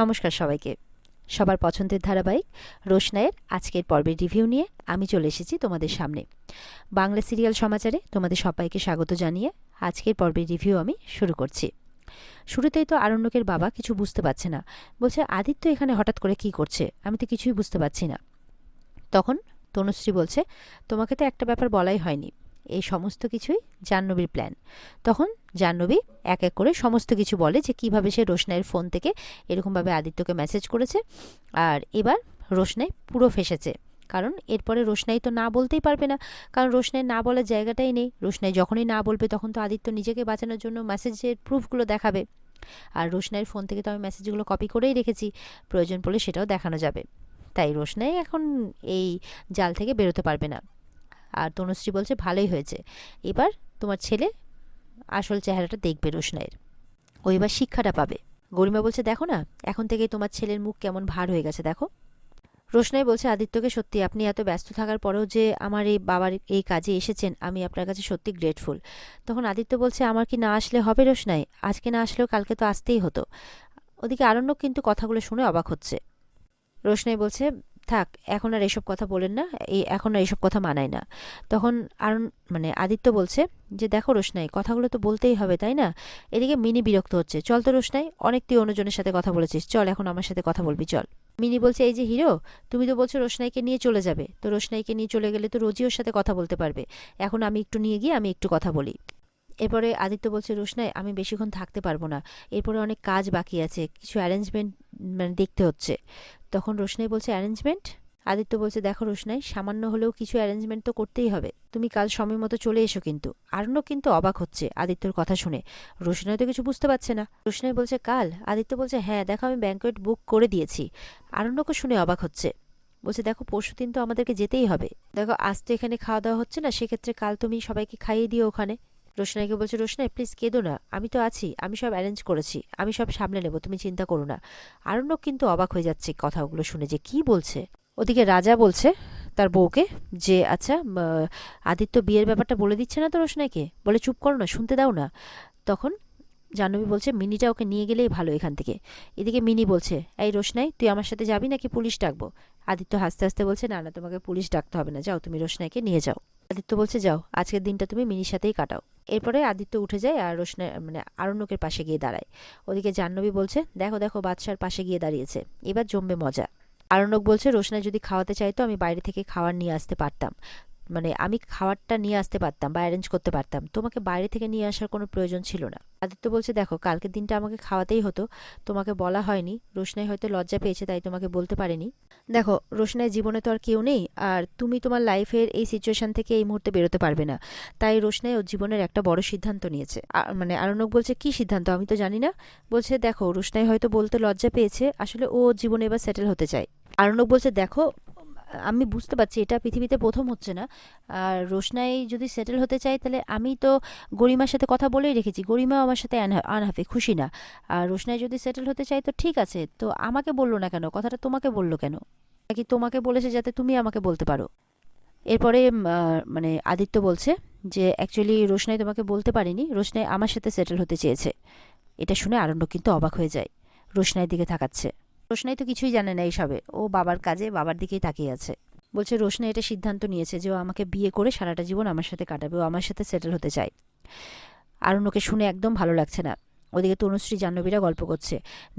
নমস্কার সবাইকে। সবার পছন্দের ধারাবাহিক রোশনাইয়ের আজকের পর্বের রিভিউ নিয়ে আমি চলে এসেছি তোমাদের সামনে। বাংলা সিরিয়াল সমাচারে তোমাদের সবাইকে স্বাগত জানিয়ে আজকের পর্বের রিভিউ আমি শুরু করছি। শুরুতেই তো আরণ্যকের বাবা কিছু বুঝতে পারছে না, বলছে আদিত্য এখানে হঠাৎ করে কি করছে, আমি তো কিছুই বুঝতে পারছি না। তখন তনুশ্রী বলছে, তোমাকে তো একটা ব্যাপার বলাই হয়নি, এই সমস্ত কিছুই জাহ্নবীর প্ল্যান। তখন জাহ্নবী এক এক করে সমস্ত কিছু বলে যে কিভাবে সে রোশনাইয়ের ফোন থেকে এরকমভাবে আদিত্যকে মেসেজ করেছে, আর এবার রোশনাই পুরো ফেসেছে। কারণ এরপরে রোশনাই তো না বলতেই পারবে না, কারণ রোশনাই না বলার জায়গাটাই নেই। রোশনাই যখনই না বলবে তখন তো আদিত্য নিজেকে বাঁচানোর জন্য মেসেজের প্রুফগুলো দেখাবে, আর রোশনাইয়ের ফোন থেকে তো আমি মেসেজগুলো কপি করেই রেখেছি, প্রয়োজন পড়লে সেটাও দেখানো যাবে। তাই রোশনাই এখন এই জাল থেকে বেরোতে পারবে না। আর তনুশ্রী বলছে ভালোই হয়েছে, এবার তোমার ছেলে আসল চেহারাটা দেখবে রোশনাইয়ের, ও এবার শিক্ষাটা পাবে। গরিমা বলছে দেখো না, এখন থেকেই তোমার ছেলের মুখ কেমন ভার হয়ে গেছে দেখো। রোশনাই বলছে আদিত্যকে সত্যি আপনি এত ব্যস্ত থাকার পরেও যে আমার এই বাবার এই কাজে এসেছেন, আমি আপনার কাছে সত্যি গ্রেটফুল। তখন আদিত্য বলছে আমার কি না আসলে হবে রোশনাই, আজকে না আসলেও কালকে তো আসতেই হতো। ওদিকে আরণ্যক কিন্তু কথাগুলো শুনে অবাক হচ্ছে। রোশনাই বলছে থাক, এখন আর এসব কথা বলেন না, এখন আর এসব কথা মানায় না। তখন আদিত্য বলছে যে দেখো রোশনাই, কথাগুলো তো বলতেই হবে তাই না। এদিকে মিনি বিরক্ত হচ্ছে, চল তো রোশনাই, অনেক তুই অন্যজনের সাথে কথা বলেছিস, চল এখন আমার সাথে কথা বলবি চল। মিনি বলছে এই যে হিরো, তুমি তো বলছো রোশনাইকে নিয়ে চলে যাবে, তো রোশনাইকে নিয়ে চলে গেলে তো রোজি ওর সাথে কথা বলতে পারবে, এখন আমি একটু নিয়ে গিয়ে আমি একটু কথা বলি। এরপরে আদিত্য বলছে রোশনাই আমি বেশিক্ষণ থাকতে পারবো না, এরপরে অনেক কাজ বাকি আছে, কিছু অ্যারেঞ্জমেন্ট দেখতে হচ্ছে। তখন রোশনাই বলছে অ্যারেঞ্জমেন্ট? আদিত্য বলছে দেখো রোশনাই, সামান্য হলেও কিছু অ্যারেঞ্জমেন্ট তো করতেই হবে, তুমি কাল সময় মতো চলে এসো কিন্তু। আরণ্যক কিন্তু অবাক হচ্ছে আদিত্যর কথা শুনে, রোশনাই তো কিছু বুঝতে পারছে না। রোশনাই বলছে কাল? আদিত্য বলছে হ্যাঁ দেখো আমি ব্যাঙ্কোয়েট বুক করে দিয়েছি। আরণ্যকও শুনে অবাক হচ্ছে, বলছে দেখো পরশুদিন তো আমাদেরকে যেতেই হবে, দেখো আজ তো এখানে খাওয়া দাওয়া হচ্ছে না, সেক্ষেত্রে কাল তুমি সবাইকে খাইয়ে দিও ওখানে। রোশনাইকে বলছে রোশনাই প্লিজ কেঁদো না, আমি তো আছি, আমি সব অ্যারেঞ্জ করেছি, আমি সব সামলে নেব, তুমি চিন্তা করো না। আরণ্যক কিন্তু অবাক হয়ে যাচ্ছে কথাগুলো শুনে যে কি বলছে। ওদিকে রাজা বলছে তার বউকে যে আচ্ছা আদিত্য বিয়ের ব্যাপারটা বলে দিচ্ছে না তো রোশনাইকে, বলে চুপ করো না, শুনতে দাও না। তখন জাহ্নবী বলছে মিনিটা ওকে নিয়ে গেলেই ভালো এখান থেকে। এদিকে মিনি বলছে এই রোশনাই তুই আমার সাথে যাবি নাকি পুলিশ ডাকবো? আদিত্য হাসতে হাসতে বলছে না না, তোমাকে পুলিশ ডাকতে হবে না, যাও তুমি রোশনাইকে নিয়ে যাও। আদিত্য বলছে যাও, আজকের দিনটা তুমি মিনির সাথেই কাটাও। এরপরে আদিত্য উঠে যায় আর রোশনাই আরণ্যকের পাশে গিয়ে দাঁড়ায়। ওদিকে জাহ্নবী বলছে দেখো দেখো বাদশার পাশে গিয়ে দাঁড়িয়েছে, এবার জমবে মজা। আরণ্যক বলছে রোশনাই যদি খাওয়াতে চাইতো আমি বাইরে থেকে খাবার নিয়ে আসতে পারতাম, আমি খাবারটা নিয়ে আসতে পারতাম বা অ্যারেঞ্জ করতে পারতাম, তোমাকে বাইরে থেকে নিয়ে আসার কোনো প্রয়োজন ছিল না। আদিত্য বলছে দেখো কালকের দিনটা আমাকে খাওয়াতেই হতো, তোমাকে বলা হয়নি, রোশনাই হয়তো লজ্জা পেয়েছে তাই তোমাকে বলতে পারেনি। দেখো রোশনাইয়ের জীবনে তো আর কেউ নেই, আর তুমি তোমার লাইফের এই সিচুয়েশন থেকে এই মুহূর্তে বেরোতে পারবে না, তাই রোশনাই ওর জীবনের একটা বড় সিদ্ধান্ত নিয়েছে। আরণ্যক বলছে কি সিদ্ধান্ত, আমি তো জানি না। বলছে দেখো রোশনাই হয়তো বলতে লজ্জা পেয়েছে, আসলে ও জীবনে এবার সেটেল হতে চায়। আরণ্যক বলছে দেখো আমি বুঝতে পারছি এটা পৃথিবীতে প্রথম হচ্ছে না, আর রোশনাই যদি সেটেল হতে চায় তাহলে আমি তো গরিমার সাথে কথা বলেই রেখেছি, গরিমাও আমার সাথে আনহাফে খুশি না। আর রোশনাই যদি সেটেল হতে চায় তো ঠিক আছে, তো আমাকে বললো না কেন, কথাটা তোমাকে বললো কেন, নাকি তোমাকে বলেছে যাতে তুমি আমাকে বলতে পারো? এরপরে আদিত্য বলছে যে অ্যাকচুয়ালি রোশনাই তোমাকে বলতে পারিনি, রোশনাই আমার সাথে সেটেল হতে চেয়েছে। এটা শুনে আরণ্যক কিন্তু অবাক হয়ে যায়, রোশনাইয়ের দিকে তাকাচ্ছে। রোশনাই তো কিছুই জানে না এইসবে, ও বাবার কাজে বাবার দিকেই তাকিয়ে আছে। বলছে রোশনাই এটা সিদ্ধান্ত নিয়েছে যে ও আমাকে বিয়ে করে সারাটা জীবন আমার সাথে কাটাবে, ও আমার সাথে সেটেল হতে চায়। আরণ্যকে শুনে একদম ভালো লাগছে না। ওদিকে তনুশ্রী জাহ্নবীরা গল্প করছে,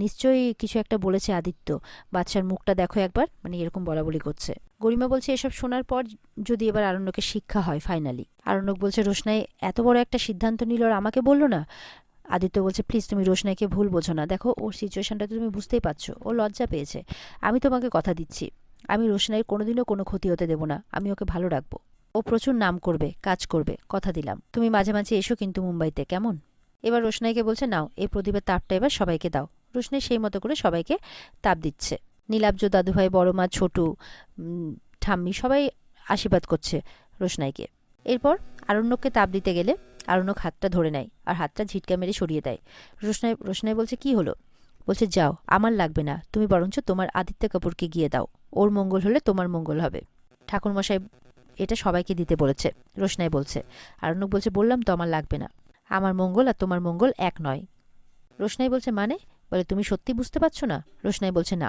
নিশ্চয়ই কিছু একটা বলেছে আদিত্য, বাচ্চার মুখটা দেখো একবার, এরকম বলাবলি করছে। গরিমা বলছে এসব শোনার পর যদি এবার আরণ্যকে শিক্ষা হয় ফাইনালি। আরণ্যক বলছে রোশনাই এত বড় একটা সিদ্ধান্ত নিল আর আমাকে বললো না। আদিত্য বলছে প্লিজ তুমি রোশনাইকে ভুল বোঝো না, দেখো ওর সিচুয়েশনটা তো তুমি বুঝতেই পারছো, ও লজ্জা পেয়েছে, আমি তোমাকে কথা দিচ্ছি আমি রোশনাইয়ের কোনোদিনও কোনো ক্ষতি হতে দেবো না, আমি ওকে ভালো রাখবো, ও প্রচুর নাম করবে কাজ করবে, কথা দিলাম, তুমি মাঝে মাঝে এসো কিন্তু মুম্বাইতে কেমন। এবার রোশনাইকে বলছে নাও এই প্রদীপের তাপটা এবার সবাইকে দাও। রোশনাই সেই মতো করে সবাইকে তাপ দিচ্ছে। নীলাব্জ, দাদুভাই, বড় মা, ছোটু, ঠাম্মি সবাই আশীর্বাদ করছে রোশনাইকে। এরপর আরণ্যককে তাপ দিতে গেলে আরণ্যক হাতটা ধরে নেয় আর হাতটা ঝিটকা মেরে সরিয়ে দেয়। রোশনাই বলছে কি হলো? বলছে যাও, আমার লাগবে না, তুমি বরঞ্চ তোমার আদিত্য কাপুরকে গিয়ে দাও, ওর মঙ্গল হলে তোমার মঙ্গল হবে। ঠাকুরমশাই এটা সবাইকে দিতে বলেছে, রোশনাই বলছে। আরণ্যক বলছে বললাম তো আমার লাগবে না, আমার মঙ্গল আর তোমার মঙ্গল এক নয়। রোশনাই বলছে বলে তুমি সত্যি বুঝতে পারছো না? রোশনাই বলছে না।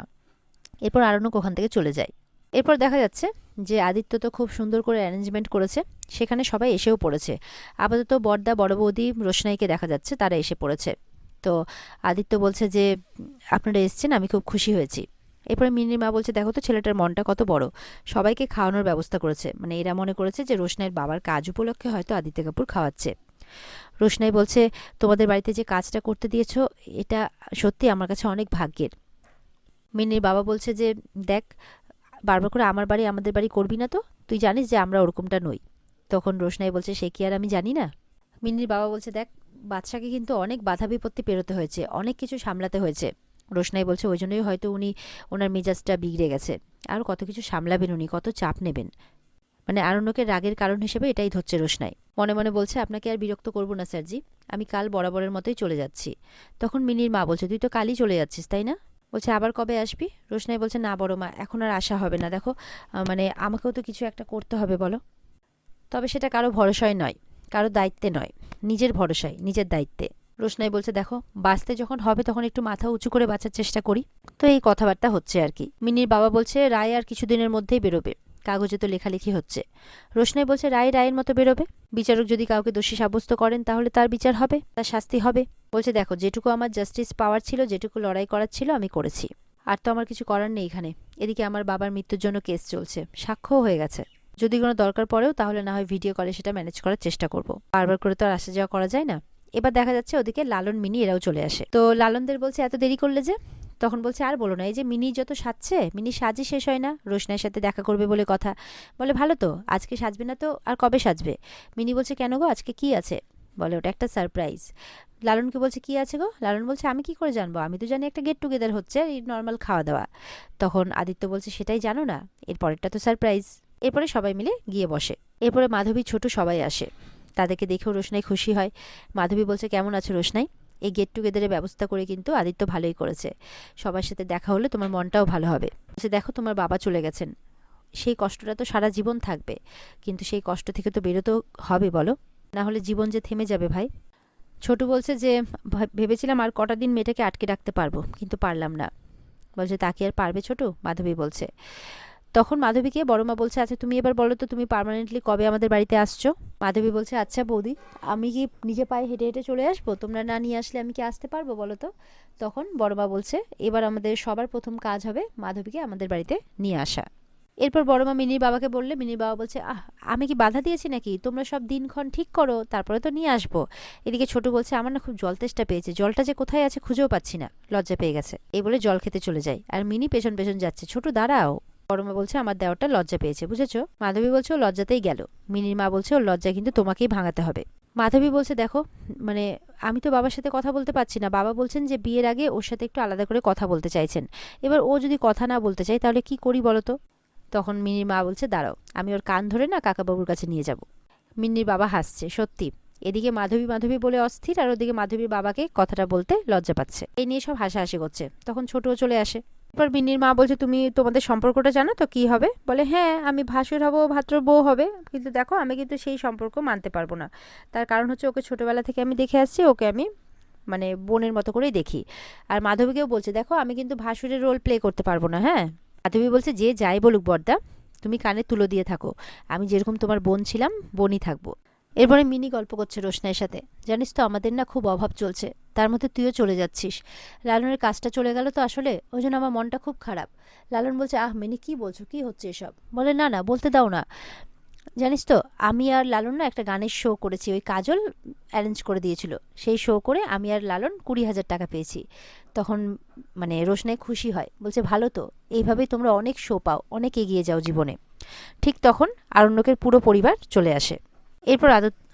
এরপর আরণ্যক ওখান থেকে চলে যায়। এরপর দেখা যাচ্ছে যে আদিত্য তো খুব সুন্দর করে অ্যারেঞ্জমেন্ট করেছে, সেখানে সবাই এসেও পড়েছে। আপাতত বড়দা বড় বৌদি রোশনাইকে দেখা যাচ্ছে, তারা এসে পড়েছে। তো আদিত্য বলছে যে আপনারা এসেছেন, আমি খুব খুশি হয়েছি। এরপরে মিনির মা বলছে দেখো তো ছেলেটার মনটা কত বড়, সবাইকে খাওয়ানোর ব্যবস্থা করেছে। মানে এরা মনে করেছে যে রোশনাইয়ের বাবার কাজ উপলক্ষে হয়তো আদিত্য কাপুর খাওয়াচ্ছে। রোশনাই বলছে তোমাদের বাড়িতে যে কাজটা করতে দিয়েছো এটা সত্যি আমার কাছে অনেক ভাগ্যের। মিনির বাবা বলছে যে দেখ, বারবার করে আমার বাড়ি আমাদের বাড়ি করবি না তো, তুই জানিস যে আমরা ওরকমটা নই। তখন রোশনাই বলছে সে কি আর আমি জানি না? মিনির বাবা বলছে দেখ, বাদশাকে কিন্তু অনেক বাধা বিপত্তি পেরোতে হয়েছে, অনেক কিছু সামলাতে হয়েছে। রোশনাই বলছে ওই জন্যই হয়তো ওনার মেজাজটা বিগড়ে গেছে। আর কত কিছু সামলাবেন উনি, কত চাপ নেবেন। মানে আরণ্যকের রাগের কারণ হিসেবে এটাই ধরছে রোশনাই। মনে মনে বলছে আপনাকে আর বিরক্ত করব না স্যারজি, আমি কাল বরাবরের মতোই চলে যাচ্ছি। তখন মিনির মা বলছে তুই তো কালই চলে যাচ্ছিস তাই না? বলছে আবার কবে আসবি? রোশনাই বলছে না বড় মা, এখন আর আসা হবে না। দেখো মানে আমাকেও তো কিছু একটা করতে হবে বলো। তবে সেটা কারো ভরসায় নয়, কারো দায়িত্বে নয়, নিজের ভরসায়, নিজের দায়িত্বে। রোশনাই বলছে দেখো, বাঁচতে যখন হবে তখন একটু মাথা উঁচু করে বাঁচার চেষ্টা করি। তো এই কথাবার্তা হচ্ছে আর কি। মিনির বাবা বলছে রায় আর কিছুদিনের মধ্যেই বেরোবে, কাগজে তো লেখালেখি হচ্ছে। রোশনাই বলছে রায় রায়ের মতো বেরোবে, বিচারক যদি কাউকে দোষী সাব্যস্ত করেন তাহলে তার বিচার হবে, তার শাস্তি হবে। বলছে দেখো, যেটুকু আমার জাস্টিস পাওয়ার ছিল, যেটুকু লড়াই করার ছিল আমি করেছি, আর তো আমার কিছু করার নেই এখানে। এদিকে আমার বাবার মৃত্যুর জন্য কেস চলছে, সাক্ষ্যও হয়ে গেছে। যদি কোনো দরকার পড়েও তাহলে না হয় ভিডিও কলে সেটা ম্যানেজ করার চেষ্টা করব, বারবার করে তো আর আসা যাওয়া করা যায় না। এবার দেখা যাচ্ছে ওদিকে লালন মিনি এরাও চলে আসে। তো লালনদের বলছে এত দেরি করলে যে? তখন বলছে আর বলো না, এই যে মিনি যত সাজছে, মিনি সাজই শেষ হয় না। রোশনাইয়ের সাথে দেখা করবে বলে কথা, বলে ভালো তো, আজকে সাজবে না তো আর কবে সাজবে? মিনি বলছে কেন গো, আজকে কি আছে? বলে ওটা একটা সারপ্রাইজ। লালনকে বলছে কি আছে গো? লালন বলছে আমি কি করে জানবো, আমি তো জানি একটা গেট টুগেদার হচ্ছে, এই নর্মাল খাওয়া দাওয়া। তখন আদিত্য বলছে সেটাই জানো না, এর পরেরটা তো সারপ্রাইজ। এরপরে সবাই মিলে গিয়ে বসে। এরপরে মাধবী ছোট সবাই আসে, তাদেরকে দেখেও রোশনাই খুশি হয়। মাধবী বলছে কেমন আছো রোশনাই? এই গেট টুগেদারের ব্যবস্থা করে কিন্তু আদিত্য ভালোই করেছে, সবার সাথে দেখা হলে তোমার মনটাও ভালো হবে। বলছে দেখো তোমার বাবা চলে গেছেন, সেই কষ্টটা তো সারা জীবন থাকবে, কিন্তু সেই কষ্ট থেকে তো বেরোতেও হবে বলো, না হলে জীবন যে থেমে যাবে ভাই। ছোটু বলছে যে ভেবেছিলাম আর কটা দিন মেয়েটাকে আটকে রাখতে পারবো, কিন্তু পারলাম না। বলছে তা কি আর পারবে ছোটু? মাধবী বলছে। তখন মাধবীকে বড়মা বলছে আচ্ছা তুমি এবার বলো তো, তুমি পার্মানেন্টলি কবে আমাদের বাড়িতে আসছো? মাধবী বলছে আচ্ছা বৌদি, আমি কি নিজে পায়ে হেঁটে হেঁটে চলে আসবো? তোমরা না নিয়ে আসলে আমি কি আসতে পারবো বলো তো? তখন বড়মা বলছে এবার আমাদের সবার প্রথম কাজ হবে মাধবীকে আমাদের বাড়িতে নিয়ে আসা। এরপর বড়মা মিনির বাবাকে বললে, মিনির বাবা বলছে আমি কি বাধা দিয়েছি নাকি? তোমরা সব দিনক্ষণ ঠিক করো, তারপরে তো নিয়ে আসবো। এদিকে ছোট বলছে আমার না খুব জল তেষ্টা পেয়েছে, জলটা যে কোথায় আছে খুঁজেও পাচ্ছি না, লজ্জা পেয়ে গেছে। এই বলে জল খেতে চলে যায়, আর মিনি পেছন পেছন যাচ্ছে। ছোট দাঁড়াও। বড়মা বলছে আমার দেওয়ারটা লজ্জা পেয়েছে, বুঝেছো? মাধবী বলছে ও লজ্জাতেই গেল। মিনির মা বলছে ওর লজ্জা কিন্তু তোমাকেই ভাঙাতে হবে। মাধবী বলছে দেখো, মানে আমি তো বাবার সাথে কথা বলতে পারছি না, বাবা বলছেন যে বিয়ের আগে ওর সাথে একটু আলাদা করে কথা বলতে চাইছেন। এবার ও যদি কথা না বলতে চায় তাহলে কি করি বলো তো? তখন মিনির মা বলছে দাঁড়াও, আমি ওর কান ধরে না কাকাবাবুর কাছে নিয়ে যাব। মিন্নির বাবা হাসছে, সত্যি। এদিকে মাধবী মাধবী বলে অস্থির, আর ওদিকে মাধবীর বাবাকে কথাটা বলতে লজ্জা পাচ্ছে। এই নিয়ে সব হাসাহাসি করছে। তখন ছোটও চলে আসে। এরপর মিন্নির মা বলছে তুমি তোমাদের সম্পর্কটা জানো তো কি হবে? বলে হ্যাঁ, আমি ভাসুর হব, ভাদ্র বউ হবে, কিন্তু দেখো আমি কিন্তু সেই সম্পর্ক মানতে পারবো না। তার কারণ হচ্ছে ওকে ছোটবেলা থেকে আমি দেখে আসছি, ওকে আমি মানে বোনের মতো করেই দেখি। আর মাধবীকেও বলছে দেখো আমি কিন্তু ভাসুরের রোল প্লে করতে পারবো না। হ্যাঁ, মাধবী বলছে যে যাই বলুক বড়দা, তুমি কানে তুলো দিয়ে থাকো, আমি যেরকম তোমার বোন ছিলাম বোনই থাকবো। এরপরে মিনি গল্প করছে রোশনাইয়ের সাথে, জানিস তো আমাদের না খুব অভাব চলছে, তার মধ্যে তুইও চলে যাচ্ছিস। লালনের কাজটা চলে গেল তো আসলে, ওই জন্য আমার মনটা খুব খারাপ। লালন বলছে মিনি কি বলছো, কি হচ্ছে এসব? বলে না না, বলতে দাও না। জানিস তো আমি আর লালন না একটা গানের শো করেছি, ওই কাজল অ্যারেঞ্জ করে দিয়েছিল, সেই শো করে আমি আর লালন 20,000 টাকা পেয়েছি। তখন মানে রোশনাই খুশি হয়, বলছে ভালো তো, এইভাবেই তোমরা অনেক শো পাও, অনেক এগিয়ে যাও জীবনে। ঠিক তখন আরণ্যকের পুরো পরিবার চলে আসে। এরপর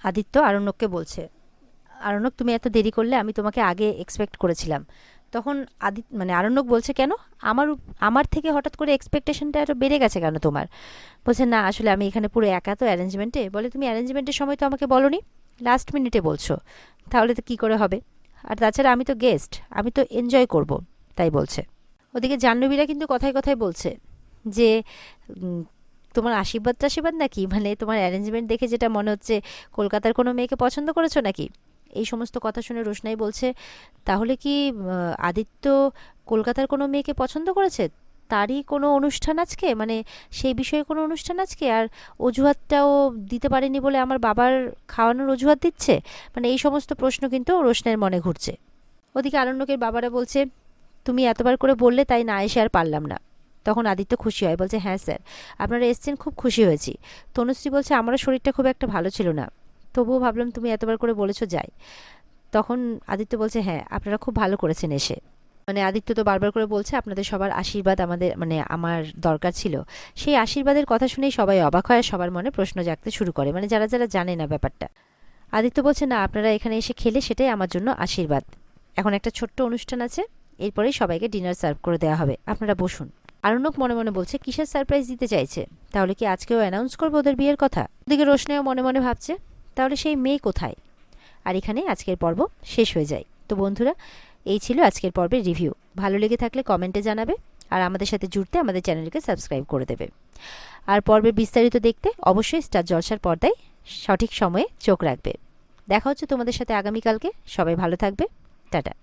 আদিত্য আরণ্যককে বলছে আরণ্যক তুমি এত দেরি করলে, আমি তোমাকে আগে এক্সপেক্ট করেছিলাম। তখন মানে আরণ্যক বলছে কেন, আমার আমার থেকে হঠাৎ করে এক্সপেকটেশনটা আরও বেড়ে গেছে কেন তোমার? বলছে না আসলে আমি এখানে পুরো একা তো অ্যারেঞ্জমেন্টে। বলে তুমি অ্যারেঞ্জমেন্টের সময় তো আমাকে বলোনি, লাস্ট মিনিটে বলছো, তাহলে তো কী করে হবে? আর তাছাড়া আমি তো গেস্ট, আমি তো এনজয় করব, তাই বলছে। ওদিকে জাহ্নবীরা কিন্তু কথায় কথায় বলছে যে উম, তোমার আশীর্বাদ টাশীর্বাদ নাকি, মানে তোমার অ্যারেঞ্জমেন্ট দেখে যেটা মনে হচ্ছে কলকাতার কোনো মেয়েকে পছন্দ করেছো নাকি। এই সমস্ত কথা শুনে রোশনাই বলছে, তাহলে কি আদিত্য কলকাতার কোনো মেয়েকে পছন্দ করেছে, তারই কোনো অনুষ্ঠান আজকে, মানে সেই বিষয়ে কোনো অনুষ্ঠান আজকে, আর অজুহাতটাও দিতে পারেনি বলে আমার বাবার খাওয়ানোর অজুহাত দিচ্ছে। মানে এই সমস্ত প্রশ্ন কিন্তু রোশনাইয়ের মনে ঘুরছে। ওদিকে আরণ্যকের বাবারা বলছে, তুমি এতবার করে বললে তাই না এসে আর পারলাম না। তখন আদিত্য খুশি হয়, বলছে, হ্যাঁ স্যার, আপনারা এসছেন, খুব খুশি হয়েছি। তনুশ্রী বলছে, আমারও শরীরটা খুব একটা ভালো ছিল না, তবুও ভাবলাম তুমি এতবার করে বলেছো যাই। তখন আদিত্য বলছে, হ্যাঁ আপনারা খুব ভালো করেছেন এসে। মানে আদিত্য তো বারবার করে বলছে, আপনাদের সবার আশীর্বাদ আমাদের, মানে আমার দরকার ছিল। সেই আশীর্বাদের কথা শুনেই সবাই অবাক হয়, সবার মনে প্রশ্ন জাগতে শুরু করে, মানে যারা যারা জানে না ব্যাপারটা। আদিত্য বলছে, না আপনারা এখানে এসে খেলে সেটাই আমার জন্য আশীর্বাদ। এখন একটা ছোট্ট অনুষ্ঠান আছে, এরপরেই সবাইকে ডিনার সার্ভ করে দেওয়া হবে, আপনারা বসুন। আরণ্যক মনে মনে বলছে, কিসের সারপ্রাইজ দিতে চাইছে, তাহলে কি আজকেও অ্যানাউন্স করবো ওদের বিয়ের কথা? ওদিকে রোশনাইও মনে মনে ভাবছে, তাহলে সেই মেয়ে কোথায়? আর এখানে আজকের পর্ব শেষ হয়ে যায়। তো বন্ধুরা, এই ছিল আজকের পর্বের রিভিউ। ভালো লেগে থাকলে কমেন্টে জানাবে, আর আমাদের সাথে জুড়তে আমাদের চ্যানেলকে সাবস্ক্রাইব করে দেবে। আর পর্বের বিস্তারিত দেখতে অবশ্যই স্টার জলসার পর্দায় সঠিক সময়ে চোখ রাখবে। দেখা হচ্ছে তোমাদের সাথে আগামীকালকে। সবাই ভালো থাকবে। টাটা।